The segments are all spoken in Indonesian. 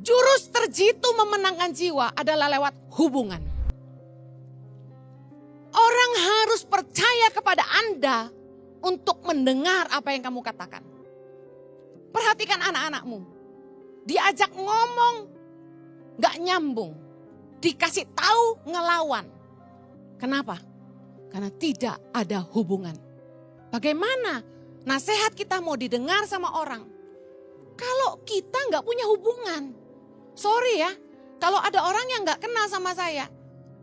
Jurus terjitu memenangkan jiwa adalah lewat hubungan. Orang harus percaya kepada Anda untuk mendengar apa yang kamu katakan. Perhatikan anak-anakmu. Diajak ngomong, gak nyambung. Dikasih tahu, ngelawan. Kenapa? Karena tidak ada hubungan. Bagaimana nasihat kita mau didengar sama orang kalau kita gak punya hubungan? Sorry ya, kalau ada orang yang gak kenal sama saya,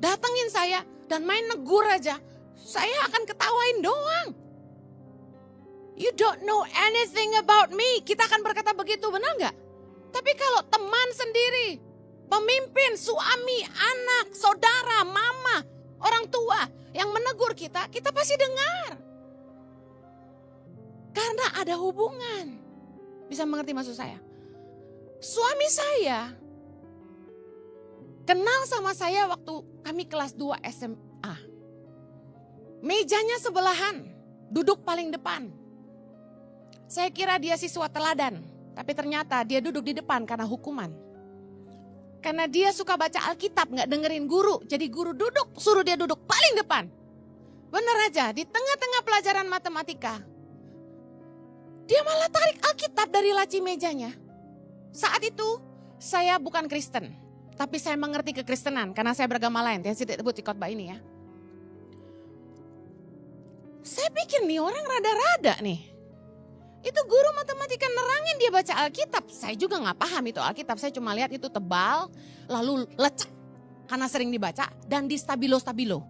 datengin saya dan main negur aja, saya akan ketawain doang. You don't know anything about me. Kita akan berkata begitu, benar gak? Tapi kalau teman sendiri, pemimpin, suami, anak, saudara, mama, orang tua yang menegur kita, kita pasti dengar. Karena ada hubungan. Bisa mengerti maksud saya? Suami saya kenal sama saya waktu kami kelas 2 SMA. Mejanya sebelahan, duduk paling depan. Saya kira dia siswa teladan, tapi ternyata dia duduk di depan karena hukuman. Karena dia suka baca Alkitab, gak dengerin guru. Jadi guru duduk, suruh dia duduk paling depan. Bener aja, di tengah-tengah pelajaran matematika. Dia malah tarik Alkitab dari laci mejanya. Saat itu saya bukan Kristen, tapi saya mengerti kekristenan karena saya beragama lain. Yang saya sebut di khotbah ini ya. Saya pikir nih orang rada-rada nih. Itu guru matematika nerangin dia baca Alkitab. Saya juga gak paham itu Alkitab. Saya cuma lihat itu tebal, lalu lecek karena sering dibaca dan di stabilo-stabilo.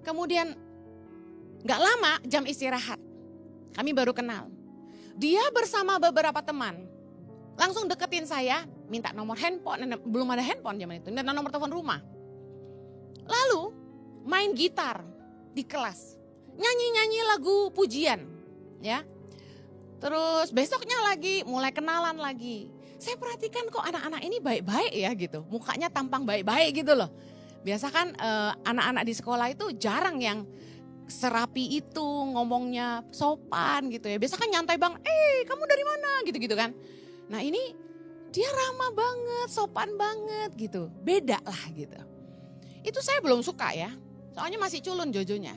Kemudian gak lama jam istirahat. Kami baru kenal. Dia bersama beberapa teman. Langsung deketin saya, minta nomor handphone. Belum ada handphone zaman itu, minta nomor telepon rumah. Lalu main gitar di kelas. Nyanyi-nyanyi lagu pujian. Ya. Terus besoknya lagi mulai kenalan lagi. Saya perhatikan kok anak-anak ini baik-baik ya gitu. Mukanya tampang baik-baik gitu loh. Biasa kan anak-anak di sekolah itu jarang yang serapi itu, ngomongnya sopan gitu ya. Biasa kan nyantai bang, kamu dari mana gitu-gitu kan. Nah ini dia ramah banget, sopan banget gitu. Beda lah gitu. Itu saya belum suka ya. Soalnya masih culun Jojonya.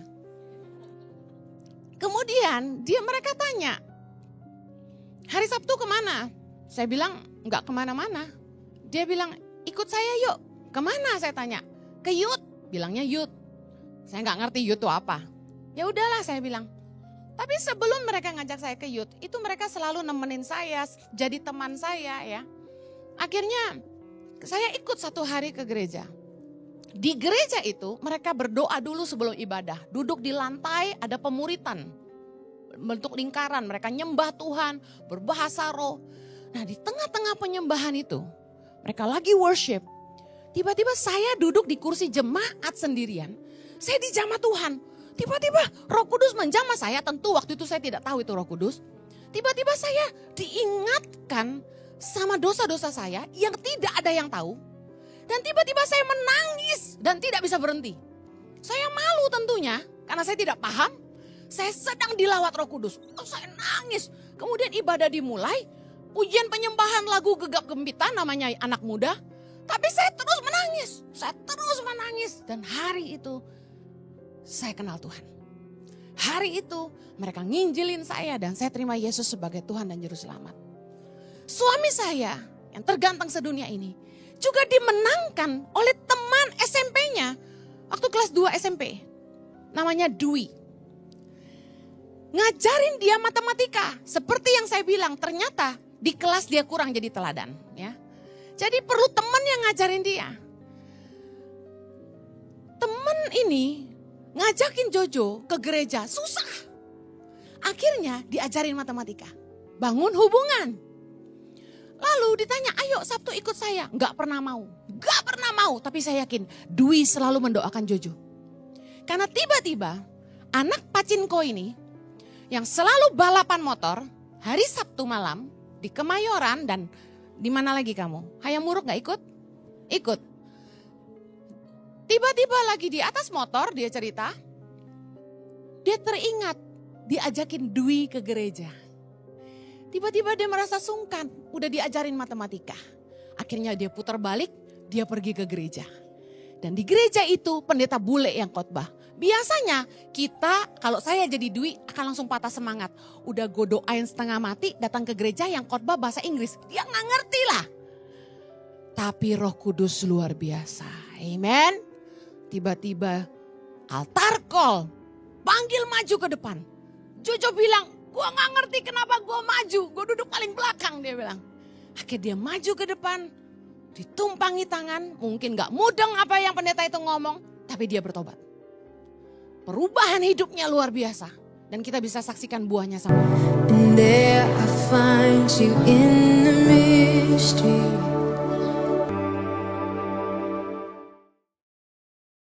Kemudian mereka tanya, hari Sabtu kemana? Saya bilang enggak kemana-mana. Dia bilang ikut saya yuk. Kemana saya tanya? Ke youth. Bilangnya youth. Saya enggak ngerti youth itu apa. Ya udahlah saya bilang. Tapi sebelum mereka ngajak saya ke youth, itu mereka selalu nemenin saya, jadi teman saya ya. Akhirnya saya ikut satu hari ke gereja. Di gereja itu mereka berdoa dulu sebelum ibadah. Duduk di lantai ada pemuritan. Bentuk lingkaran, mereka nyembah Tuhan, berbahasa roh. Nah di tengah-tengah penyembahan itu, mereka lagi worship. Tiba-tiba saya duduk di kursi jemaat sendirian. Saya dijamah Tuhan. Tiba-tiba Roh Kudus menjamah saya, tentu waktu itu saya tidak tahu itu Roh Kudus. Tiba-tiba saya diingatkan sama dosa-dosa saya yang tidak ada yang tahu. Dan tiba-tiba saya menangis dan tidak bisa berhenti. Saya malu tentunya karena saya tidak paham. Saya sedang dilawat Roh Kudus. Saya nangis. Kemudian ibadah dimulai. Pujian penyembahan lagu gegap gempita namanya anak muda. Tapi saya terus menangis. Saya terus menangis. Dan hari itu saya kenal Tuhan. Hari itu mereka nginjilin saya dan saya terima Yesus sebagai Tuhan dan Juru Selamat. Suami saya yang terganteng sedunia ini juga dimenangkan oleh teman SMP-nya waktu kelas 2 SMP. Namanya Dwi. Ngajarin dia matematika. Seperti yang saya bilang, ternyata di kelas dia kurang jadi teladan. Ya. Jadi perlu teman yang ngajarin dia. Teman ini ngajakin Jojo ke gereja, susah. Akhirnya diajarin matematika. Bangun hubungan. Lalu ditanya, ayo Sabtu ikut saya. Gak pernah mau. Gak pernah mau. Tapi saya yakin Dwi selalu mendoakan Jojo. Karena tiba-tiba anak Pacinko ini yang selalu balapan motor hari Sabtu malam di Kemayoran dan di mana lagi kamu? Hayam Muruk gak ikut? Ikut. Tiba-tiba lagi di atas motor dia cerita. Dia teringat diajakin Dwi ke gereja. Tiba-tiba dia merasa sungkan, udah diajarin matematika. Akhirnya dia putar balik, dia pergi ke gereja. Dan di gereja itu pendeta bule yang khotbah. Biasanya kita, kalau saya jadi Dwi akan langsung patah semangat. Udah gue doain setengah mati, datang ke gereja yang khotbah bahasa Inggris. Dia gak ngerti lah. Tapi Roh Kudus luar biasa. Amen. Tiba-tiba altar call, panggil maju ke depan. Jojo bilang, gue gak ngerti kenapa gue maju, gue duduk paling belakang, dia bilang. Akhirnya dia maju ke depan, ditumpangi tangan, mungkin gak mudeng apa yang pendeta itu ngomong, tapi dia bertobat. Perubahan hidupnya luar biasa, dan kita bisa saksikan buahnya sama. And there I find you in the mystery.